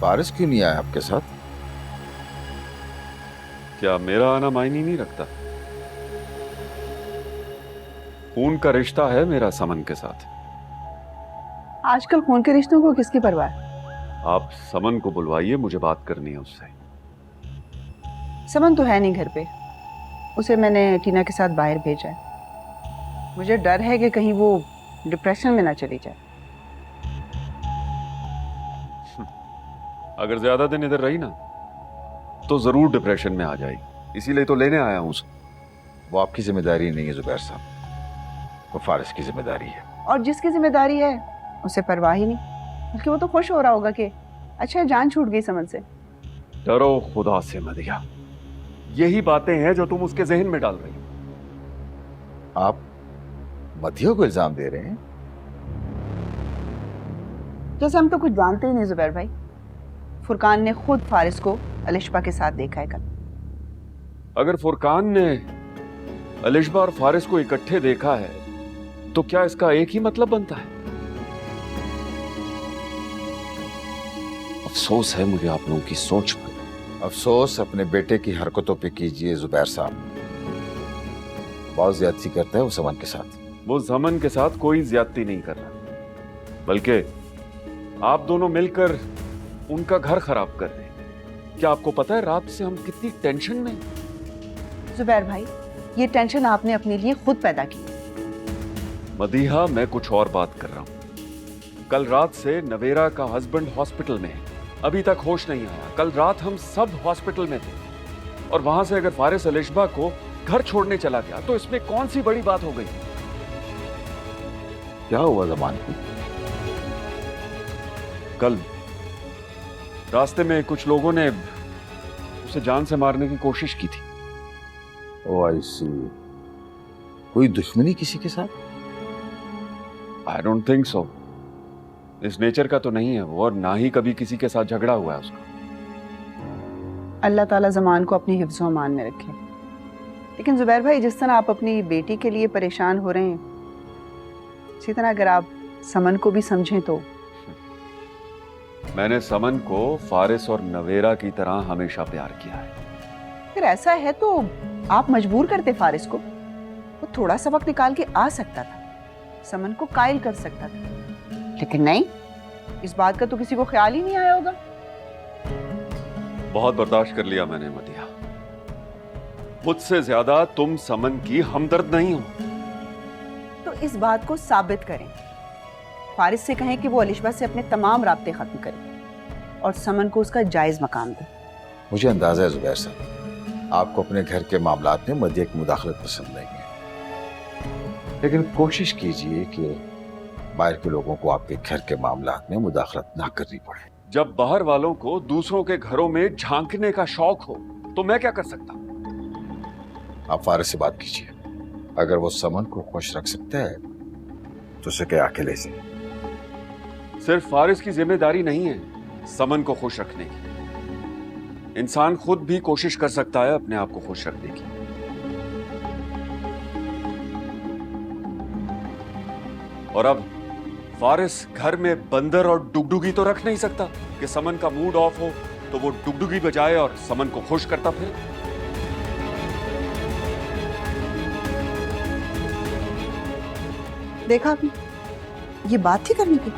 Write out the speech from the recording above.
फारिस क्यों नहीं आया आपके साथ? क्या मेरा आना मायने नहीं रखता? खून का रिश्ता है मेरा समन के साथ। आजकल खून के रिश्तों को किसकी परवाह है? आप समन को बुलवाइए, मुझे बात करनी है उससे। समन तो है नहीं घर पे। उसे मैंने टीना के साथ बाहर भेजा है। मुझे डर है कि कहीं वो डिप्रेशन में ना चली जाए। अगर ज्यादा दिन इधर रही ना तो जरूर डिप्रेशन में आ जाएगी, इसीलिए तो लेने आया हूं उसे। वो आपकी जिम्मेदारी नहीं है जुबैर साहब, वो फारिस की जिम्मेदारी है। और जिसकी जिम्मेदारी है उसे परवाह ही नहीं, बल्कि वो तो खुश हो रहा होगा कि अच्छा जान छूट गई समन से। डरो खुदा से मदिया, यही बातें हैं जो तुम उसके जहन में डाल रही हो। आप मधिया को इल्जाम दे रहे हैं? जैसे हम तो कुछ जानते ही नहीं जुबैर भाई। फुरकान ने खुद फारिस को अलिशबा के साथ देखा है कल। अगर फुरकान ने अलिशबा और फारिस को इकट्ठे देखा है तो क्या इसका एक ही मतलब बनता है? अफसोस है मुझे आप लोगों की सोच पर। अफसोस अपने बेटे की हरकतों पे कीजिए जुबैर साहब। बहुत ज्यादती करता है वो समन के साथ। वो समन के साथ कोई ज्यादती नहीं कर रहा, बल्कि आप दोनों मिलकर उनका घर खराब कर रहे हैं। क्या आपको पता है रात से हम कितनी टेंशन में? जुबैर भाई, ये टेंशन आपने अपने लिए खुद पैदा की। मदीहा, मैं कुछ और बात कर रहा हूं। कल रात से नवेरा का हस्बैंड हॉस्पिटल में है, अभी तक होश नहीं आया। कल रात हम सब हॉस्पिटल में थे, और वहां से अगर फारिस अलिशबा को घर छोड़ने चला गया तो इसमें कौन सी बड़ी बात हो गई? क्या हुआ जमान को? कल रास्ते में कुछ लोगों ने उसे जान से मारने की कोशिश की थी। ओ आई सी। कोई दुश्मनी किसी के साथ? I don't think so. इस नेचर का तो नहीं है वो, और ना ही कभी किसी के साथ झगड़ा हुआ है उसका। अल्लाह ताला जमान को अपनी हिफ्ज़ व अमान में रखे। लेकिन जुबैर भाई, जिस तरह आप अपनी बेटी के लिए परेशान हो रहे हैं, इसी तरह अगर आप समन को भी समझें तो। मैंने समन को फारिस और नवेरा की तरह हमेशा प्यार किया है। फिर ऐसा है तो आप मजबूर करते फारिस को। वो थोड़ा सा वक्त निकाल के आ सकता था, समन को कायल कर सकता था, लेकिन नहीं। इस बात का तो किसी को ख्याल ही नहीं आया होगा। बहुत बर्दाश्त कर लिया मैंने मदिया। मुझसे ज्यादा तुम समन की हमदर्द नहीं हो। तो इस बात को साबित करें। फारिस से कहें कि वो अलिशबा से अपने तमाम राब्ते खत्म करे और समन को उसका जायज मकाम दे। मुझे अंदाजा है जुबैर साहब, आपको अपने घर के मामलात में मधिया की मुदाखलत पसंद नहीं है, लेकिन कोशिश कीजिए कि बाहर के लोगों को आपके घर के मामलात में मुदाखलत ना करनी पड़े। जब बाहर वालों को दूसरों के घरों में झांकने का शौक हो तो मैं क्या कर सकता? आप फारिस से बात कीजिए। अगर वो समन को खुश रख सकता है तो उसे क्या अकेले से। सिर्फ फारिस की जिम्मेदारी नहीं है समन को खुश रखने की। इंसान खुद भी कोशिश कर सकता है अपने आप को खुश रखने की। और अब फारिस घर में बंदर और डुगडुगी तो रख नहीं सकता कि समन का मूड ऑफ हो तो वो डुगडुगी बजाए और समन को खुश करता फिरे। देखा आपने, ये बात थी करने की।